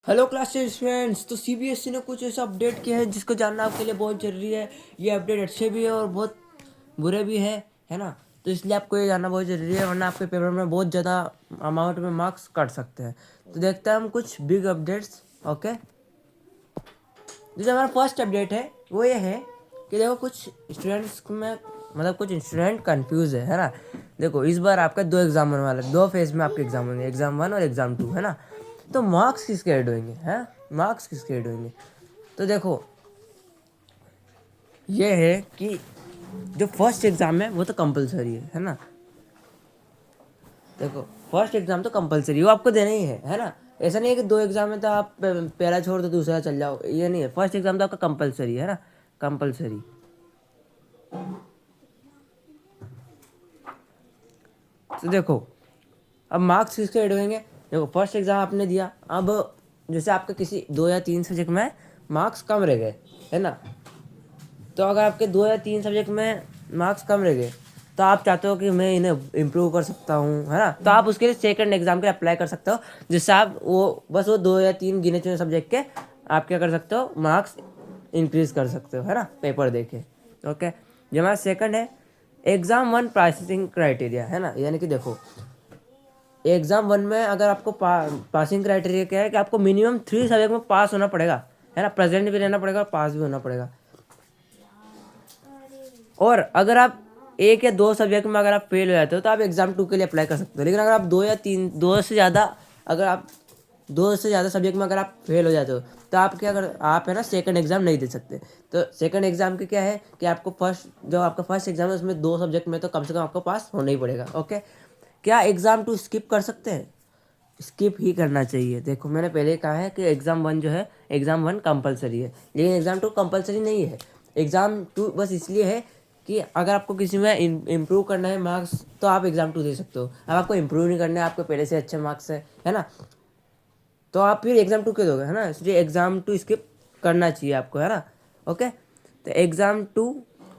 Hello class students. तो CBSE ने कुछ ऐसा अपडेट किया है जिसको जानना आपके लिए बहुत ज़रूरी है। ये अपडेट अच्छे भी है और बहुत बुरे भी है ना। तो इसलिए आपको ये जानना बहुत ज़रूरी है, वरना आपके पेपर में बहुत ज़्यादा अमाउंट में मार्क्स कट सकते हैं। तो देखते हैं हम कुछ बिग अपडेट्स। ओके, जो हमारा फर्स्ट अपडेट है वो ये है कि देखो कुछ स्टूडेंट्स में मतलब कुछ स्टूडेंट कंफ्यूज है ना। देखो इस बार आपका दो एग्जाम होने वाला है, दो फेज में आपके एग्जाम होंगे, एग्जाम 1 और एग्जाम 2, है ना। तो मार्क्स किसके ऐड होंगे, हैं मार्क्स किसके ऐड होंगे। तो देखो ये है कि जो फर्स्ट एग्जाम है वो तो कंपलसरी है ना। देखो फर्स्ट एग्जाम तो कंपलसरी वो आपको देना ही है ना। ऐसा नहीं है कि दो एग्जाम है तो आप पहला छोड़ दो दूसरा चल जाओ, ये नहीं है। फर्स्ट एग्जाम तो आपका कंपलसरी है ना, कंपलसरी। तो देखो अब मार्क्स किसके ऐड होंगे। देखो फर्स्ट एग्जाम आपने दिया, अब जैसे आपके किसी 2 या 3 सब्जेक्ट में मार्क्स कम रह गए, है ना। तो अगर आपके 2 या 3 सब्जेक्ट में मार्क्स कम रह गए तो आप चाहते हो कि मैं इन्हें इम्प्रूव कर सकता हूँ, है ना। तो आप उसके लिए सेकंड एग्जाम के लिए अप्लाई कर सकते हो, जिससे आप वो 2 या 3 गिने चुने सब्जेक्ट के आप क्या कर सकते हो, मार्क्स इंक्रीज कर सकते हो, है ना, पेपर देके। ओके, जो हमारा सेकंड है एग्जाम 1 पासिंग क्राइटेरिया, है ना। यानी कि देखो एग्जाम 1 में अगर आपको पासिंग क्राइटेरिया क्या है कि आपको मिनिमम 3 सब्जेक्ट में पास होना पड़ेगा, है ना। प्रेजेंट भी रहना पड़ेगा और पास भी होना पड़ेगा। और अगर आप एक या दो सब्जेक्ट में अगर आप फेल हो जाते हो तो आप एग्जाम 2 के लिए अप्लाई कर सकते हो। लेकिन अगर आप दो से ज़्यादा अगर आप दो से ज़्यादा सब्जेक्ट में अगर आप फेल हो जाते हो तो आप क्या कर आप है ना सेकंड एग्जाम नहीं दे सकते। तो सेकंड एग्जाम के क्या है कि आपको जो आपका फर्स्ट एग्जाम है उसमें 2 सब्जेक्ट में तो कम से कम आपको पास होना ही पड़ेगा। ओके, क्या एग्जाम 2 स्किप कर सकते हैं? स्किप ही करना चाहिए। देखो मैंने पहले कहा है कि एग्ज़ाम 1 जो है, एग्ज़ाम 1 कंपलसरी है, लेकिन एग्ज़ाम 2 कंपलसरी नहीं है। एग्ज़ाम 2 बस इसलिए है कि अगर आपको किसी में इम्प्रूव करना है मार्क्स तो आप एग्ज़ाम 2 दे सकते हो। अब आपको इम्प्रूव नहीं करना है, आपको पहले से अच्छे मार्क्स है ना, तो आप फिर एग्ज़ाम 2 क्यों दोगे, है ना। इसलिए एग्ज़ाम 2 स्किप करना चाहिए आपको, है ना। ओके, तो एग्ज़ाम 2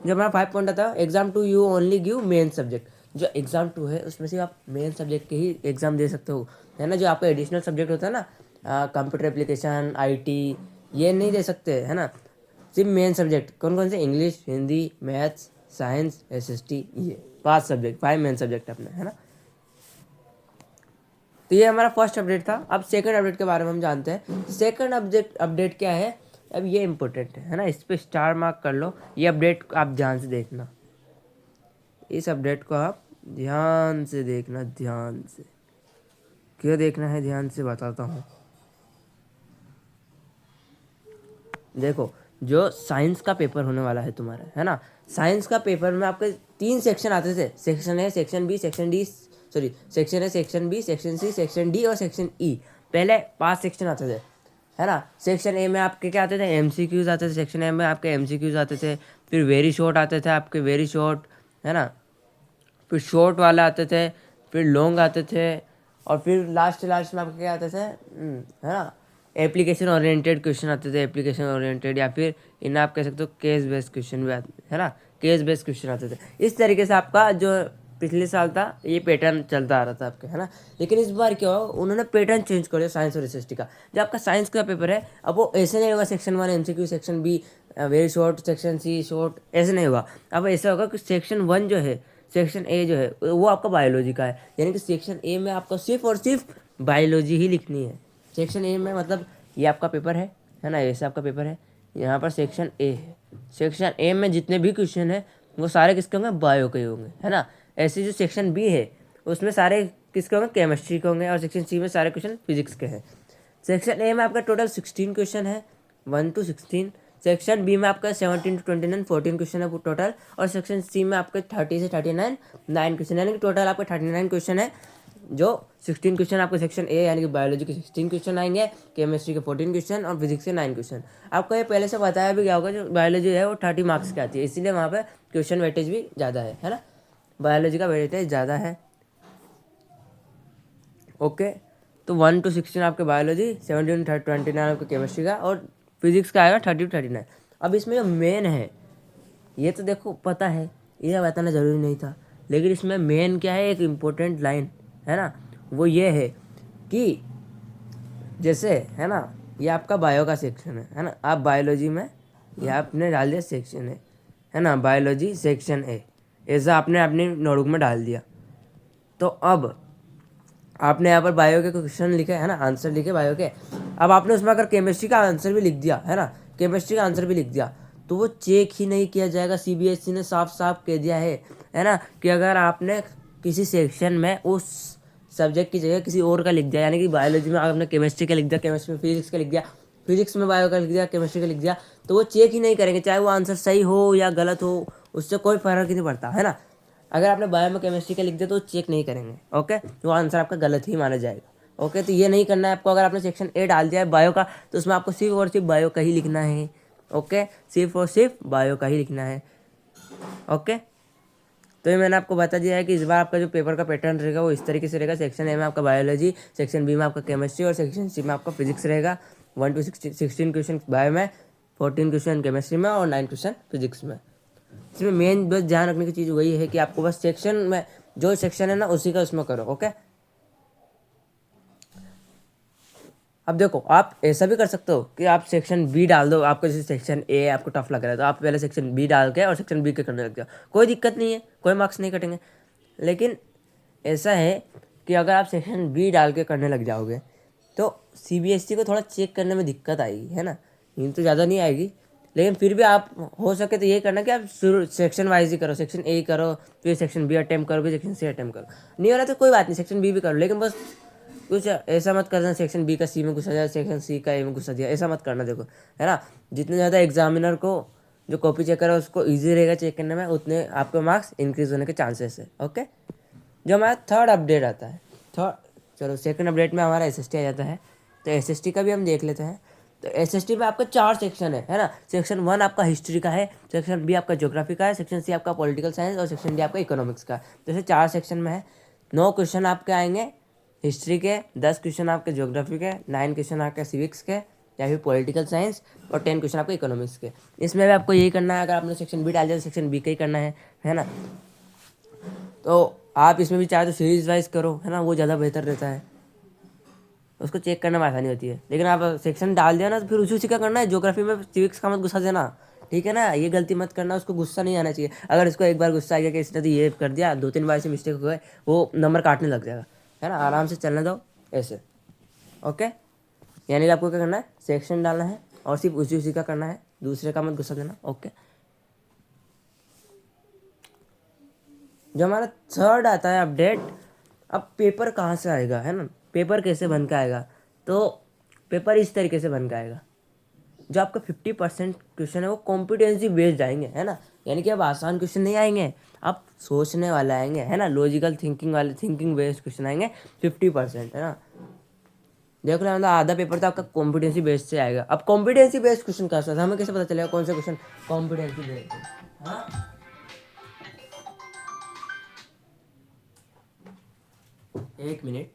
जो हमारा 5 पॉइंट आता है, exam 2 you only give main subject. जो एग्ज़ाम 2 है उसमें से आप मेन सब्जेक्ट के ही एग्ज़ाम दे सकते हो, है ना। जो आपका एडिशनल सब्जेक्ट होता है ना, कंप्यूटर एप्लीकेशन, आईटी, ये नहीं दे सकते, है ना। सिर्फ मेन सब्जेक्ट कौन कौन से, English, Hindi, maths, science, SST, ये 5 सब्जेक्ट, 5 मेन सब्जेक्ट अपने, है ना। तो ये हमारा फर्स्ट अपडेट था। अब सेकंड अपडेट के बारे में हम जानते हैं। सेकंड अपडेट अपडेट क्या है, अब ये इंपॉर्टेंट है ना, इस पर स्टार मार्क कर लो। ये अपडेट आप ध्यान से देखना, इस अपडेट को आप ध्यान से देखना, ध्यान से। क्यों देखना है ध्यान से बताता हूँ। देखो जो साइंस का पेपर होने वाला है तुम्हारा, है ना, साइंस का पेपर में आपके 3 सेक्शन आते थे, section A, section B, section D, sorry section A, section B, section C, section D और सेक्शन ई। पहले 5 सेक्शन आते थे, है ना। सेक्शन ए में आपके क्या आते थे, एमसीक्यूज आते थे। सेक्शन ए में आपके एमसीक्यूज आते थे, फिर वेरी शॉर्ट आते थे आपके, वेरी शॉर्ट, है ना। फिर शॉर्ट वाले आते थे, फिर लॉन्ग आते थे, और फिर लास्ट लास्ट में आपके क्या आते थे, है ना, एप्लीकेशन ओरिएंटेड क्वेश्चन आते थे, एप्लीकेशन ओरिएंटेड, या फिर इन्हें आप कह सकते हो केस बेस्ड क्वेश्चन भी आते, है ना, केस बेस्ड क्वेश्चन आते थे। इस तरीके से आपका जो पिछले साल था ये पैटर्न चलता आ रहा था आपके, है ना। लेकिन इस बार क्या हुआ, उन्होंने पैटर्न चेंज कर दिया साइंस और एसएसटी का। जो आपका साइंस का पेपर है अब वो ऐसे नहीं होगा, section 1 MCQ, section B very short, section C short, ऐसे नहीं होगा। अब ऐसा होगा कि सेक्शन 1 जो है, सेक्शन ए जो है वो आपका बायोलॉजी का है। यानी कि सेक्शन ए में आपको सिर्फ और सिर्फ बायोलॉजी ही लिखनी है। सेक्शन ए में मतलब ये आपका पेपर है ना, ऐसे आपका पेपर है, यहाँ पर सेक्शन ए है। सेक्शन ए में जितने भी क्वेश्चन है वो सारे किसके होंगे, बायो के होंगे, है ना। ऐसे जो सेक्शन बी है उसमें सारे किसके होंगे, केमिस्ट्री के होंगे, और सेक्शन सी में सारे क्वेश्चन फिजिक्स के हैं। सेक्शन ए में आपका टोटल 16 क्वेश्चन है, 1 to 16। सेक्शन बी में आपका 17 to 29 14 क्वेश्चन है टोटल, और सेक्शन सी में आपके 30 से 39 9 क्वेश्चन, यानी कि टोटल आपके 39 क्वेश्चन है। जो 16 क्वेश्चन आपको सेक्शन ए यानी कि बायोलॉजी के 16 क्वेश्चन आएंगे, केमिस्ट्री के 14 क्वेश्चन और फिजिक्स के 9 क्वेश्चन। आपको ये पहले से बताया भी गया होगा, जो बायोलॉजी है वो 30 मार्क्स की आती है, इसीलिए वहाँ पर क्वेश्चन वेटेज भी ज़्यादा है ना, बायोलॉजी का वेटेज ज़्यादा है। ओके, तो 1 to 16 आपके बायोलॉजी, 17 to 29 आपके केमिस्ट्री का, और फिजिक्स का आएगा 30 to 39। अब इसमें जो मेन है ये तो देखो पता है, ये बताना ज़रूरी नहीं था, लेकिन इसमें मेन क्या है, एक इम्पोर्टेंट लाइन है ना, वो ये है कि जैसे है ना, ये आपका बायो का सेक्शन है ना, आप बायोलॉजी में ये आपने डाल दिया सेक्शन है ना, बायोलॉजी सेक्शन ए, ऐसा आपने अपनी नोटबुक में डाल दिया। तो अब आपने यहाँ पर बायो के क्वेश्चन लिखे है ना, आंसर लिखे बायो के। अब आपने उसमें अगर केमिस्ट्री का आंसर भी लिख दिया है ना, केमिस्ट्री का आंसर भी लिख दिया, तो वो चेक ही नहीं किया जाएगा। सीबीएसई ने साफ साफ कह दिया है ना, कि अगर आपने किसी सेक्शन में उस सब्जेक्ट की जगह किसी और का लिख दिया, यानी कि बायोलॉजी में आपने केमिस्ट्री का लिख दिया, केमिस्ट्री में फिजिक्स का लिख दिया, फिजिक्स में बायो का लिख दिया, केमिस्ट्री का लिख दिया, तो वो चेक ही नहीं करेंगे, चाहे वो आंसर सही हो या गलत हो, उससे कोई फर्क ही नहीं पड़ता है ना। अगर आपने बायो में केमिस्ट्री का लिख दिया तो चेक नहीं करेंगे, ओके, तो आंसर आपका गलत ही माना जाएगा। ओके, तो ये नहीं करना है आपको। अगर आपने सेक्शन ए डाल दिया है बायो का, तो उसमें आपको सिर्फ और सिर्फ बायो का ही लिखना है। ओके, सिर्फ और सिर्फ बायो का ही लिखना है। ओके, तो ये मैंने आपको बता दिया है कि इस बार आपका जो पेपर का पैटर्न रहेगा वो इस तरीके से रहेगा। सेक्शन ए में आपका बायोलॉजी, सेक्शन बी में आपका केमिस्ट्री और सेक्शन सी में आपका फिजिक्स रहेगा। 1 to 16 क्वेश्चन बायो में, 14 क्वेश्चन केमिस्ट्री में और 9 क्वेश्चन फिजिक्स में। इसमें मेन बस ध्यान रखने की चीज़ वही है कि आपको बस सेक्शन में जो सेक्शन है ना उसी का उसमें करो। ओके, अब देखो आप ऐसा भी कर सकते हो कि आप सेक्शन बी डाल दो। आपको जैसे सेक्शन ए आपको टफ लग रहा है तो आप पहले सेक्शन बी डाल के और सेक्शन बी के करने लग जाओ, कोई दिक्कत नहीं है, कोई मार्क्स नहीं कटेंगे। लेकिन ऐसा है कि अगर आप सेक्शन बी डाल के करने लग जाओगे तो सीबीएसई को थोड़ा चेक करने में दिक्कत आएगी, है ना। नींद तो ज़्यादा नहीं आएगी, लेकिन फिर भी आप हो सके तो ये करना कि आप शुरू सेक्शन वाइज ही करो, सेक्शन ए करो, फिर सेक्शन बी अटेम्प्ट करो, फिर सेक्शन सी अटेम्प्ट करो। नहीं हो रहा तो कोई बात नहीं, सेक्शन बी भी करो, लेकिन बस कुछ ऐसा मत करना सेक्शन बी का सी में घुसा दिया, सेक्शन सी का ए में घुसा दिया, ऐसा मत करना। देखो है ना, जितने ज़्यादा एग्जामिनर को जो कॉपी चेक करे उसको ईजी रहेगा चेक करने में, उतने आपके मार्क्स इंक्रीज होने के चांसेस है। ओके, जो हमारा थर्ड अपडेट आता है, चलो सेकंड अपडेट में हमारा एसएसटी आ जाता है, तो एसएसटी का भी हम देख लेते हैं। तो एसएसटी में आपका 4 सेक्शन है ना। सेक्शन 1 आपका हिस्ट्री का है, सेक्शन बी आपका ज्योग्राफी का है, सेक्शन सी आपका पॉलिटिकल साइंस और सेक्शन डी आपका इकोनॉमिक्स का। जैसे 4 सेक्शन में है, 9 क्वेश्चन आपके आएंगे हिस्ट्री के, 10 क्वेश्चन आपके ज्योग्राफी के, 9 क्वेश्चन आपके सिविक्स के या फिर पॉलिटिकल साइंस और 10 क्वेश्चन आपके इकोनॉमिक्स के। इसमें भी आपको यही करना है, अगर आपने सेक्शन बी डाल दिया तो सेक्शन बी का ही करना है ना। तो आप इसमें भी चाहे तो सीरीज वाइज करो, है ना, वो ज़्यादा बेहतर रहता है, उसको चेक करने में आसानी होती है। लेकिन आप सेक्शन डाल दिया ना तो फिर उसी का करना है, ज्योग्राफी में सिविक्स का मत गुस्सा देना, ठीक है ना, ये गलती मत करना, उसको गुस्सा नहीं आना चाहिए। अगर इसको एक बार गुस्सा आ गया कि इसने तो ये कर दिया, 2-3 बार से मिस्टेक हो गए, वो नंबर काटने लग जाएगा, है ना। आराम से चलने दो ऐसे। ओके, यानी कि आपको क्या करना है, सेक्शन डालना है और सिर्फ उसी का करना है, दूसरे का मत गुस्सा देना। ओके, जो हमारा थर्ड आता है अपडेट, अब पेपर कहाँ से आएगा, है ना, पेपर कैसे बन के आएगा। तो पेपर इस तरीके से बन के आएगा, जो आपका 50% क्वेश्चन है वो कॉम्पिटेंसी बेस्ड आएंगे, है ना। यानी कि अब आसान क्वेश्चन नहीं आएंगे, अब सोचने वाले आएंगे, है ना, लॉजिकल थिंकिंग वाले, थिंकिंग बेस्ड क्वेश्चन आएंगे 50%, है ना। देख लो, मतलब आधा पेपर तो आपका कॉम्पिटेंसी बेस्ड से आएगा। अब कॉम्पिटेंसी बेस्ड क्वेश्चन कैसा था, हमें कैसे पता चलेगा कौन सा क्वेश्चन कॉम्पिटेंसी बेस्ड है। हाँ, एक मिनट।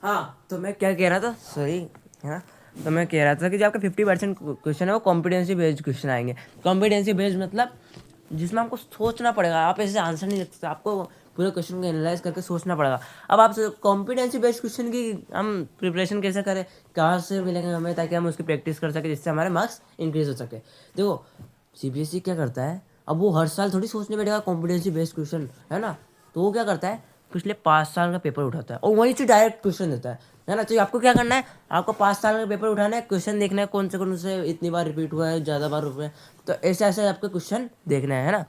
हाँ, तो मैं क्या कह रहा था, सॉरी, है ना। तो मैं कह रहा था कि जो आपका 50% क्वेश्चन है वो कॉम्पिटेंसी बेस्ड क्वेश्चन आएंगे। कॉम्पिटेंसी बेस्ड मतलब जिसमें आपको सोचना पड़ेगा, आप ऐसे आंसर नहीं लिख सकते, आपको पूरे क्वेश्चन को एनालाइज करके सोचना पड़ेगा। अब आप कॉम्पिटेंसी बेस्ड क्वेश्चन की हम प्रिपरेशन कैसे करें, कहाँ से मिलेंगे हमें, ताकि हम उसकी प्रैक्टिस कर सकें, जिससे हमारे मार्क्स इंक्रीज हो सके। देखो सीबीएसई क्या करता है, अब वो हर साल थोड़ी सोचने बैठेगा कॉम्पिटेंसी बेस्ड क्वेश्चन, है ना। तो वो क्या करता है, पिछले 5 साल का पेपर उठाता है और वहीं से डायरेक्ट क्वेश्चन देता है ना। तो आपको क्या करना है, आपको 5 साल का पेपर उठाना है, क्वेश्चन देखना है कौन से इतनी बार रिपीट हुआ है, ज़्यादा बार हुआ है, तो ऐसे ऐसे आपको क्वेश्चन देखना है ना।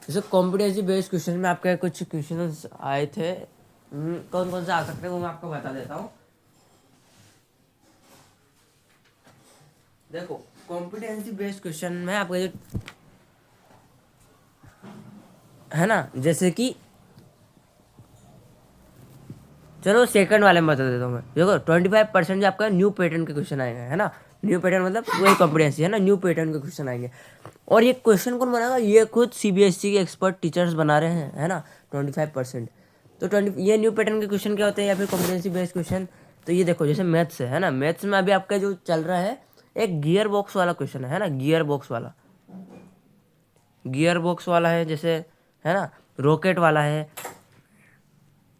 जैसे कॉम्पिटेंसी बेस्ड क्वेश्चन में आपके कुछ क्वेश्चन आए थे, कौन कौन से आ सकते हैं वो मैं आपको बता देता हूँ। देखो कॉम्पिटेंसी बेस्ड क्वेश्चन में आपका जो है ना, जैसे कि चलो सेकंड वाले में बता देता हूँ मैं। देखो 25% जो आपका न्यू पैटर्न के क्वेश्चन आएंगे, है ना। न्यू पैटर्न मतलब वही कॉम्पिटेंसी है ना, न्यू पैटर्न के क्वेश्चन आएंगे। और ये क्वेश्चन कौन बनाएगा, ये खुद सीबीएसई के एक्सपर्ट टीचर्स बना रहे हैं, है ना। 25%। तो 20 ये न्यू पैटर्न के क्वेश्चन क्या होते हैं या फिर कॉम्पिटेंसी बेस्ड क्वेश्चन। तो ये देखो जैसे मैथ्स है ना, मैथ्स में अभी आपका जो चल रहा है एक गियर बॉक्स वाला क्वेश्चन है ना, गियर बॉक्स वाला, गियर बॉक्स वाला है जैसे, है ना। रॉकेट वाला है,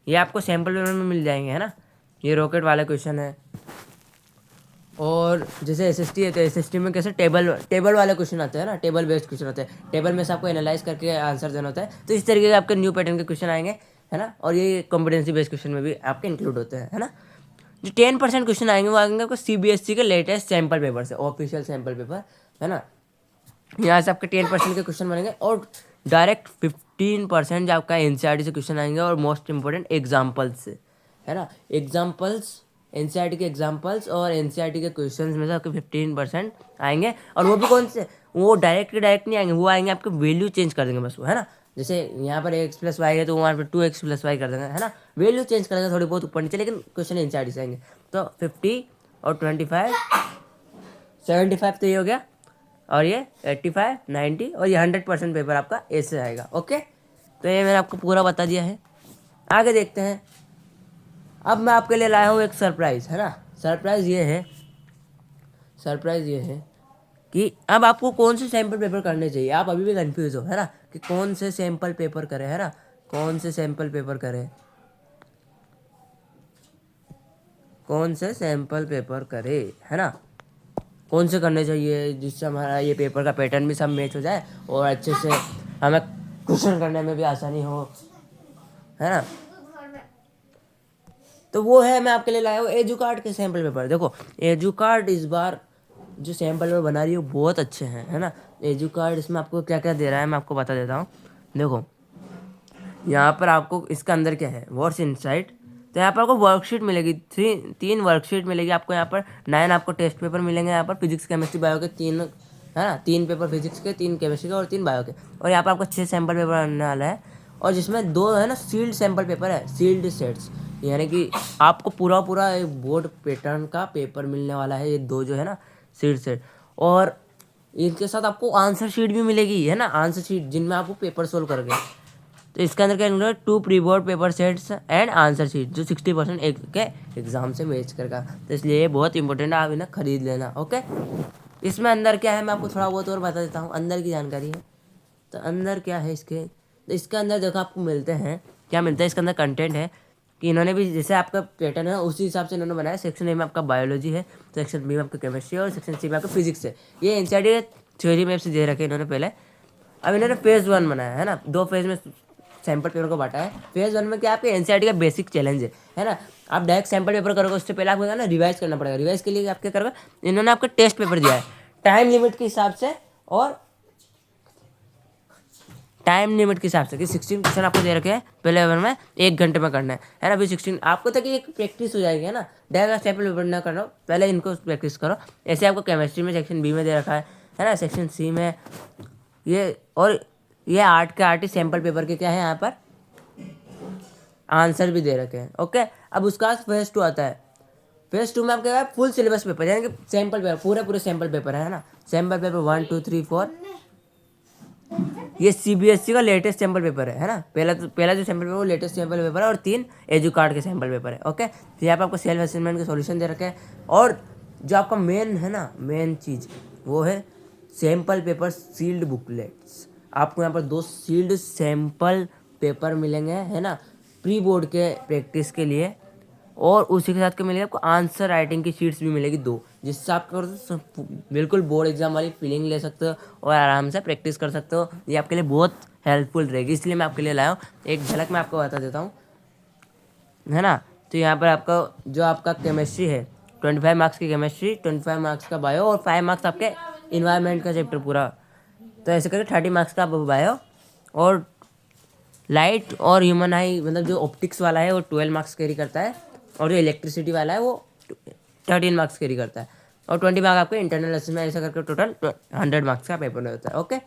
ये आपको सैम्पल पेपर में मिल जाएंगे, है ना। ये रॉकेट वाला क्वेश्चन है। और जैसे एसएसटी है तो एसएसटी में कैसे टेबल वाले क्वेश्चन आते हैं ना, टेबल बेस्ड क्वेश्चन होते हैं, टेबल में से आपको एनालाइज करके आंसर देना होता है। तो इस तरीके के आपके न्यू पैटर्न के क्वेश्चन आएंगे, है ना। और ये कॉम्पिटेंसी बेस्ड क्वेश्चन में भी आपके इंक्लूड होते हैं, है ना। जो 10% क्वेश्चन आएंगे वो आएंगे आपको सीबीएसई के लेटेस्ट सैम्पल पेपर से, ऑफिशियल सैम्पल पेपर, है ना। यहाँ से आपके 10% के क्वेश्चन बनेंगे और डायरेक्ट 15% जो आपका एनसीईआरटी से क्वेश्चन आएंगे और मोस्ट इंपॉर्टेंट एग्जाम्पल्स से, है ना। एग्जाम्पल्स, एनसीईआरटी के एग्जाम्पल्स और एनसीईआरटी के क्वेश्चंस में से आपके 15% आएंगे। और वो भी कौन से, वो डायरेक्ट नहीं आएंगे, वो आएंगे आपके वैल्यू चेंज कर देंगे बस वो, है ना। जैसे यहाँ पर x+y है तो वहाँ पर 2x+y कर देंगे, है ना। वैल्यू चेंज कर देंगे थोड़ी बहुत ऊपर नीचे, लेकिन क्वेश्चन एनसीईआरटी से आएंगे। तो 50 और 25, 75 तो ये हो गया, और ये 85, 90 और ये 100% पेपर आपका ऐसे आएगा। ओके, तो ये मैंने आपको पूरा बता दिया है। आगे देखते हैं। अब मैं आपके लिए लाया हूँ एक सरप्राइज़, है ना। सरप्राइज़ ये है कि अब आपको कौन से सैम्पल पेपर करने चाहिए। आप अभी भी कंफ्यूज हो, है ना, कि कौन से सैम्पल पेपर करें, है ना, कौन से सैम्पल पेपर करें, कौन से सैम्पल पेपर करें, है ना, कौन से करने चाहिए जिससे हमारा ये पेपर का पैटर्न भी सब मैच हो जाए और अच्छे से हमें क्वेश्चन करने में भी आसानी हो, है ना। तो वो है मैं आपके लिए लाया हूँ एजुकार्ड के सैम्पल पेपर। देखो एजुकार्ड इस बार जो सैम्पल पेपर बना रही है वो बहुत अच्छे हैं, है ना। एजुकार्ड इसमें आपको क्या क्या दे रहा है मैं आपको बता देता हूँ। देखो यहाँ पर आपको इसका अंदर क्या है, व्हाट्स इनसाइड। तो यहाँ पर आपको वर्कशीट मिलेगी, तीन वर्कशीट मिलेगी आपको। यहाँ पर 9 आपको टेस्ट पेपर मिलेंगे, यहाँ पर फिजिक्स केमिस्ट्री बायो के 3, है ना, 3 पेपर फिजिक्स के, 3 केमिस्ट्री के और 3 बायो के। और यहाँ पर आपको 6 सैम्पल पेपर आने वाला है, और जिसमें 2 है ना सील्ड सैम्पल पेपर है, सील्ड सेट्स, यानी कि आपको पूरा एक बोर्ड पैटर्न का पेपर मिलने वाला है, ये 2 जो है ना सील्ड सेट। और इनके साथ आपको आंसर शीट भी मिलेगी, है ना, आंसर शीट जिनमें आपको पेपर सोल्व करके। तो इसके अंदर क्या included, 2 pre board paper sets and answer sheet जो 60% एक के एग्जाम से मैच करेगा। तो इसलिए ये बहुत इंपॉर्टेंट है, आप इन्हें खरीद लेना। ओके, इसमें अंदर क्या है मैं आपको थोड़ा बहुत और बता देता हूँ, अंदर की जानकारी है। तो अंदर क्या है इसके, तो इसके अंदर देखो आपको मिलते हैं, क्या मिलता है इसके अंदर, कंटेंट है कि इन्होंने भी जैसे आपका पैटर्न है उसी हिसाब से इन्होंने बनाया। सेक्शन ए में आपका बायोलॉजी है, सेक्शन बी में आपका केमिस्ट्री और सेक्शन सी में आपका फिजिक्स है। ये एनसीईआरटी थ्योरी में से दे रखे इन्होंने पहले। अब इन्होंने फेज़ 1 बनाया, है ना, 2 फेज़ में सैम्पल पेपर को बांटा है। फेज़ 1 में क्या आपके एनसीईआरटी का बेसिक चैलेंज है ना। आप डायरेक्ट सैम्पल पेपर करोगे उससे पहले आपको ना रिवाइज करना पड़ेगा। रिवाइज के लिए आप क्या करोगे, इन्होंने आपका टेस्ट पेपर दिया है टाइम लिमिट के हिसाब से, और टाइम लिमिट के हिसाब से कि 16 क्वेश्चन आपको दे रखे हैं पहले पेपर में 1 घंटे में करना है ना। अभी 16 आपको तक एक प्रैक्टिस हो जाएगी, है ना। डायरेक्ट सैम्पल पेपर ना करो, पहले इनको प्रैक्टिस करो। ऐसे आपको केमिस्ट्री में सेक्शन बी में दे रखा है ना, सेक्शन सी में ये, और ये 8 के 8 ही सैम्पल पेपर के क्या है यहाँ पर आंसर भी दे रखे हैं। ओके, अब उसका फेज़ 2 आता है। फेज़ 2 में आपके फुल सिलेबस पेपर, यानी कि सैम्पल पेपर पूरे सैम्पल पेपर है ना। सैम्पल पेपर 1 2 3 4, ये सीबीएसई का लेटेस्ट सैम्पल पेपर है ना। पहला जो सैम्पल पेपर वो लेटेस्ट सैम्पल पेपर है, और 3 एजुकार्ड के सैम्पल पेपर है। ओके, तो यहाँ पर आपको सेल्फ असेसमेंट के सॉल्यूशन दे रखे हैं। और जो आपका मेन है ना, मेन चीज़ वो है सैम्पल पेपर सील्ड बुकलेट्स। आपको यहाँ पर 2 सील्ड सैम्पल पेपर मिलेंगे, है ना, प्री बोर्ड के प्रैक्टिस के लिए। और उसी के साथ क्या मिलेगी आपको, आंसर राइटिंग की शीट्स भी मिलेगी 2, जिससे आप बिल्कुल बोर्ड एग्जाम वाली फीलिंग ले सकते हो और आराम से प्रैक्टिस कर सकते हो। ये आपके लिए बहुत हेल्पफुल रहेगी, इसलिए मैं आपके लिए लाया हूँ। एक झलक मैं आपको बता देता हूँ, है ना। तो यहाँ पर आपका जो आपका केमिस्ट्री है 25 मार्क्स की केमिस्ट्री, 25 मार्क्स का बायो और 5 मार्क्स आपके इन्वायरमेंट का चैप्टर पूरा। तो ऐसे करके 30 मार्क्स का बायो, और लाइट और ह्यूमन आई मतलब जो ऑप्टिक्स वाला है वो 12 मार्क्स कैरी करता है, और जो इलेक्ट्रिसिटी वाला है वो 13 मार्क्स कैरी करता है। और 20 मार्क्स आपके इंटरनल असेसमेंट, ऐसा करके टोटल 100 मार्क्स का पेपर होता है। ओके,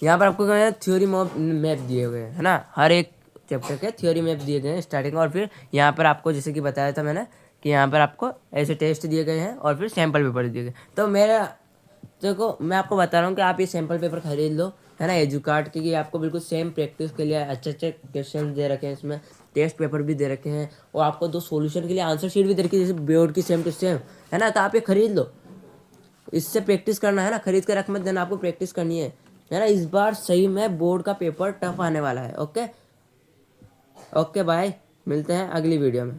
यहाँ पर आपको थ्योरी मैप दिए हुए हैं, है ना, हर एक चैप्टर के थ्योरी मैप दिए गए हैं स्टार्टिंग। और फिर यहाँ पर आपको जैसे कि बताया था मैंने कि यहाँ पर आपको ऐसे टेस्ट दिए गए हैं और फिर सैम्पल पेपर दिए गए। तो मेरा देखो, मैं आपको बता रहा हूँ कि आप ये सैम्पल पेपर खरीद लो, है ना, एजुकार्ट के, आपको बिल्कुल सेम प्रैक्टिस के लिए अच्छे अच्छे क्वेश्चन दे रखे हैं इसमें, टेस्ट पेपर भी दे रखे हैं, और आपको 2 सॉल्यूशन के लिए आंसर शीट भी दे रखी है, जैसे बोर्ड की सेम टू सेम, है ना। तो आप ये खरीद लो, इससे प्रैक्टिस करना, है ना, खरीद कर रख मत देना, आपको प्रैक्टिस करनी है ना। इस बार सही में बोर्ड का पेपर टफ आने वाला है। ओके, ओके बाय, मिलते हैं अगली वीडियो में।